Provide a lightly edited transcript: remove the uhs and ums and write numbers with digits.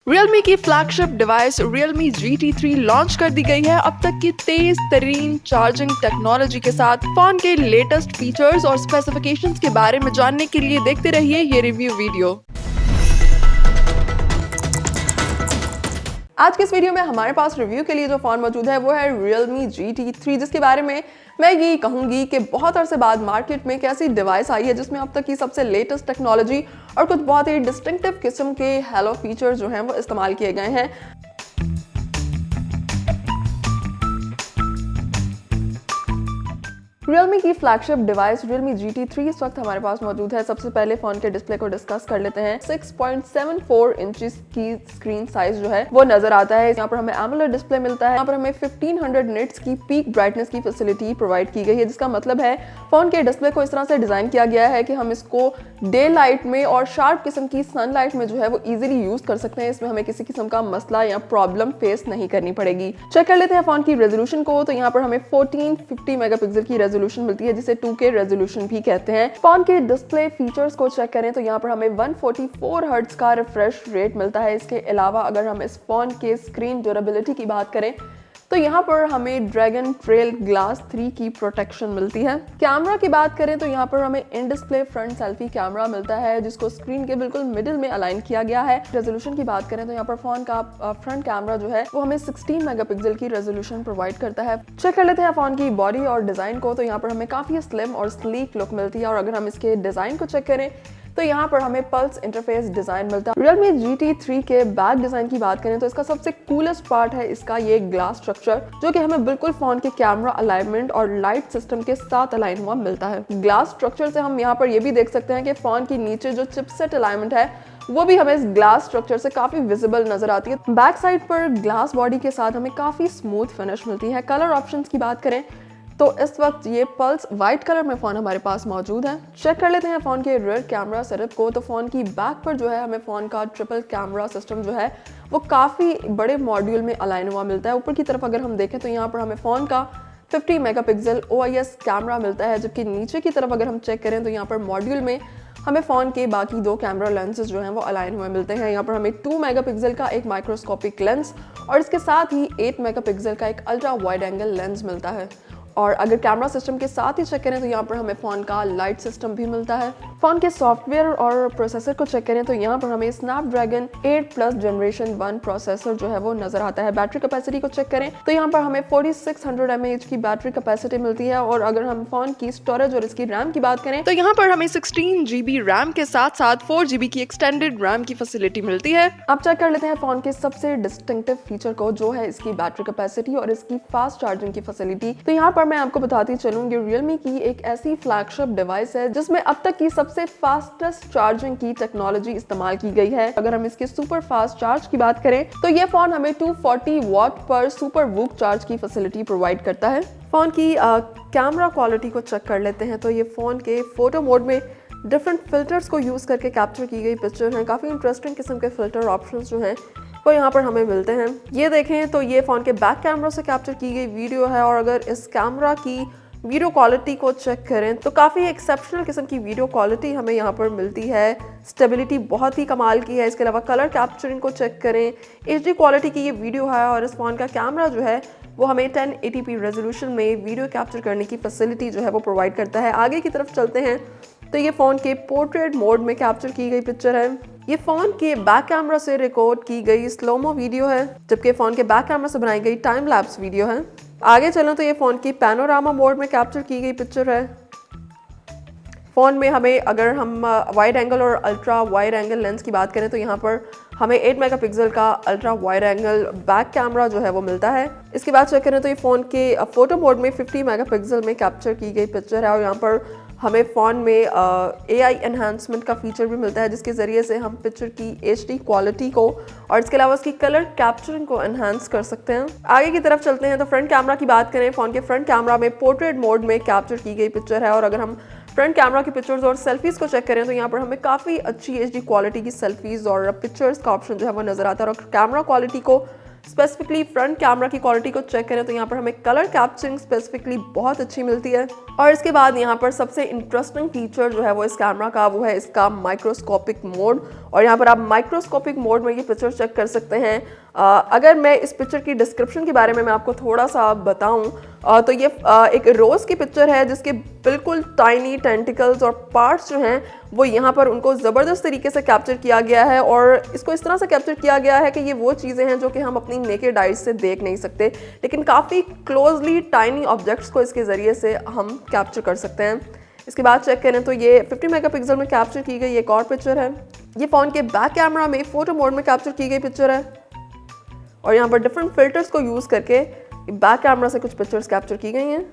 Realme की flagship device Realme GT3 launch कर दी गई है। अब तक की तेज तरीन चार्जिंग टेक्नोलॉजी के साथ फोन के लेटेस्ट फीचर्स और स्पेसिफिकेशंस के बारे में जानने के लिए देखते रहिए ये रिव्यू वीडियो। आज के इस वीडियो में हमारे पास रिव्यू के लिए जो फ़ोन मौजूद है वो है Realme GT3, जिसके बारे में मैं ये कहूँगी कि बहुत अरसे बाद मार्केट में एक ऐसी डिवाइस आई है जिसमें अब तक की सबसे लेटेस्ट टेक्नोलॉजी और कुछ बहुत ही डिस्टिंक्टिव किस्म के हेलो फीचर्स जो हैं वो इस्तेमाल किए गए हैं। Realme की फ्लैगशिप डिवाइस Realme GT3 इस वक्त हमारे पास मौजूद है। सबसे पहले फोन के डिस्प्ले को डिस्कस कर लेते हैं। 6.74 इंचेस की स्क्रीन साइज जो है वो नजर आता है। यहाँ पर हमें AMOLED डिस्प्ले मिलता है। यहाँ पर हमें 1500 निट्स की पीक ब्राइटनेस की फैसिलिटी प्रोवाइड की गई है, जिसका मतलब है फोन के डिस्प्ले को इस तरह से डिजाइन किया गया है कि हम इसको डे लाइट में और शार्प किस्म की सनलाइट में जो है वो इजीली यूज कर सकते हैं। इसमें हमें किसी किस्म का मसला या प्रॉब्लम फेस नहीं करनी पड़ेगी। चेक कर लेते हैं फोन की रेजोल्यूशन को। तो यहाँ पर हमें 1450 मेगापिक्सल की रेजोल्यूशन मिलती है, जिसे 2K रेजोल्यूशन भी कहते हैं। फोन के डिस्प्ले फीचर्स को चेक करें तो यहाँ पर हमें 144 हर्ट्ज का रिफ्रेश रेट मिलता है। इसके अलावा अगर हम इस फोन के स्क्रीन ड्यूरेबिलिटी की बात करें तो यहाँ पर हमें ड्रैगन ट्रेल ग्लास 3 की प्रोटेक्शन मिलती है। कैमरा की बात करें तो यहाँ पर हमें in display front selfie camera मिलता है, जिसको स्क्रीन के बिल्कुल मिडिल में अलाइन किया गया है। रेजोल्यूशन की बात करें तो यहाँ पर फोन का फ्रंट कैमरा जो है वो हमें 16 मेगापिक्सल की रेजोल्यूशन प्रोवाइड करता है। चेक कर लेते हैं फोन की बॉडी और डिजाइन को। तो यहाँ पर हमें काफी स्लिम और स्लीक लुक मिलती है। और अगर हम इसके डिजाइन को चेक करें तो यहाँ पर हमें पल्स इंटरफेस डिजाइन मिलता है। Realme GT3 के बैक डिजाइन की बात करें तो इसका सबसे कूलेस्ट पार्ट है इसका ये ग्लास स्ट्रक्चर, जो कि हमें बिल्कुल फोन के कैमरा अलाइनमेंट और लाइट सिस्टम के साथ अलाइन हुआ मिलता है। ग्लास स्ट्रक्चर से हम यहाँ पर ये भी देख सकते हैं कि फोन के नीचे जो चिपसेट अलाइनमेंट है वो भी हमें इस ग्लास स्ट्रक्चर से काफी विजिबल नजर आती है। बैक साइड पर ग्लास बॉडी के साथ हमें काफी स्मूथ फिनिश मिलती है। कलर ऑप्शंस की बात करें तो इस वक्त ये पल्स वाइट कलर में फोन हमारे पास मौजूद है। चेक कर लेते हैं फोन के रियर कैमरा सेटअप को। तो फोन की बैक पर जो है हमें फोन का ट्रिपल कैमरा सिस्टम जो है वो काफी बड़े मॉड्यूल में अलाइन हुआ मिलता है। ऊपर की तरफ अगर हम देखें तो यहाँ पर हमें फोन का 50 मेगापिक्सल OIS कैमरा मिलता है, जबकि नीचे की तरफ अगर हम चेक करें तो यहाँ पर मॉड्यूल में हमें फोन के बाकी 2 कैमरा लेंसेज जो हैं वो अलाइन हुए मिलते हैं। यहाँ पर हमें 2 मेगापिक्सल का एक माइक्रोस्कोपिक लेंस और इसके साथ ही 8 मेगापिक्सल का एक अल्ट्रा वाइड एंगल लेंस मिलता है। और अगर कैमरा सिस्टम के साथ ही चेक करें तो यहाँ पर हमें फ़ोन का लाइट सिस्टम भी मिलता है। फ़ोन के सॉफ्टवेयर और प्रोसेसर को चेक करें तो यहाँ पर हमें स्नैपड्रैगन 8+ जनरेशन 1 प्रोसेसर जो है वो नजर आता है। बैटरी कैपेसिटी को चेक करें तो यहाँ पर हमें 4600 mAh की बैटरी कैपेसिटी मिलती है। और अगर हम फ़ोन की स्टोरेज और इसकी रैम की बात करें तो यहाँ पर हमें 16 GB रैम के साथ साथ 4 GB की एक्सटेंडेड रैम की फैसिलिटी मिलती है। अब चेक कर लेते हैं फ़ोन के सबसे डिस्टिंक्टिव फीचर को, जो है इसकी बैटरी कैपेसिटी और इसकी फास्ट चार्जिंग की फैसिलिटी। तो यहाँ पर मैं आपको बताती चलूंगी Realme की एक ऐसी फ्लैगशिप डिवाइस है जिसमें अब तक की सबसे फास्टेस्ट चार्जिंग की टेक्नोलॉजी इस्तेमाल की गई है। अगर हम इसके सुपर फास्ट चार्ज की बात करें तो ये फोन हमें 240 वॉट पर सुपर वूक चार्ज की फैसिलिटी प्रोवाइड करता है। फोन की कैमरा क्वालिटी को चेक कर लेते हैं तो ये फोन के फोटो मोड में डिफरेंट फिल्टर्स को यूज करके कैप्चर की गई पिक्चर है। काफी इंटरेस्टिंग किस्म के फिल्टर ऑप्शंस जो हैं वो यहाँ पर हमें मिलते हैं। ये देखें तो ये फ़ोन के बैक कैमरा से कैप्चर की गई वीडियो है। और अगर इस कैमरा की वीडियो क्वालिटी को चेक करें तो काफ़ी एक्सेप्शनल किस्म की वीडियो क्वालिटी हमें यहाँ पर मिलती है। स्टेबिलिटी बहुत ही कमाल की है। इसके अलावा कलर कैप्चरिंग को चेक करें, HD क्वालिटी की ये वीडियो है। और इस फ़ोन का कैमरा जो है वो हमें 1080p रेजोल्यूशन में वीडियो कैप्चर करने की फैसिलिटी जो है वो प्रोवाइड करता है। आगे की तरफ चलते हैं तो ये फ़ोन के पोर्ट्रेट मोड में कैप्चर की गई पिक्चर है। ये फ़ोन के बैक कैमरा से रिकॉर्ड की गई स्लोमो वीडियो है, जबकि फ़ोन के बैक कैमरा से बनाई गई टाइम लैप्स वीडियो है। आगे चलें तो ये फ़ोन की पैनोरामा मोड में कैप्चर की गई पिक्चर है। फ़ोन में हमें अगर हम वाइड एंगल और अल्ट्रा वाइड एंगल लेंस की बात करें तो यहाँ पर हमें 8 मेगापिक्सल का ultra wide angle back camera जो है वो मिलता है। इसके बाद चेक करें तो ये फ़ोन के फोटो मोड में 50 मेगापिक्सल में कैप्चर की गई पिक्चर है। और यहाँ पर हमें फ़ोन में AI एनहांसमेंट का फीचर भी मिलता है, जिसके ज़रिए से हम पिक्चर की HD क्वालिटी को और इसके अलावा उसकी कलर कैप्चरिंग को एनहांस कर सकते हैं। आगे की तरफ चलते हैं तो फ्रंट कैमरा की बात करें। फ़ोन के फ्रंट कैमरा में पोर्ट्रेट मोड में कैप्चर की गई पिक्चर है। और अगर हम फ्रंट कैमरा की पिक्चर्स और सेल्फीज़ को चेक करें तो यहाँ पर हमें काफ़ी अच्छी HD क्वालिटी की सेल्फीज़ और पिक्चर्स का ऑप्शन जो है वो नज़र आता है। और कैमरा क्वालिटी को स्पेसिफिकली फ्रंट कैमरा की क्वालिटी को चेक करें तो यहाँ पर हमें कलर कैप्चरिंग स्पेसिफिकली बहुत अच्छी मिलती है। और इसके बाद यहाँ पर सबसे इंटरेस्टिंग फीचर जो है वो इस कैमरा का वो है इसका माइक्रोस्कोपिक मोड। और यहाँ पर आप माइक्रोस्कोपिक मोड में ये पिक्चर चेक कर सकते हैं। अगर मैं इस पिक्चर की डिस्क्रिप्शन के बारे में मैं आपको थोड़ा सा बताऊं तो ये एक रोज़ की पिक्चर है जिसके बिल्कुल टाइनी टेंटिकल्स और पार्ट्स जो हैं वो यहाँ पर उनको ज़बरदस्त तरीके से कैप्चर किया गया है। और इसको इस तरह से कैप्चर किया गया है कि ये वो चीज़ें हैं जो कि हम अपनी नेकेड आइज से देख नहीं सकते, लेकिन काफ़ी क्लोजली टाइनी ऑब्जेक्ट्स को इसके ज़रिए से हम कैप्चर कर सकते हैं। इसके बाद चेक करें तो ये 50 मेगापिक्सल में कैप्चर की गई एक और पिक्चर है। ये फ़ोन के बैक कैमरा में फ़ोटो मोड में कैप्चर की गई पिक्चर है और यहाँ पर डिफरेंट फिल्टर्स को यूज़ करके बैक कैमरा से कुछ पिक्चर्स कैप्चर की गई हैं।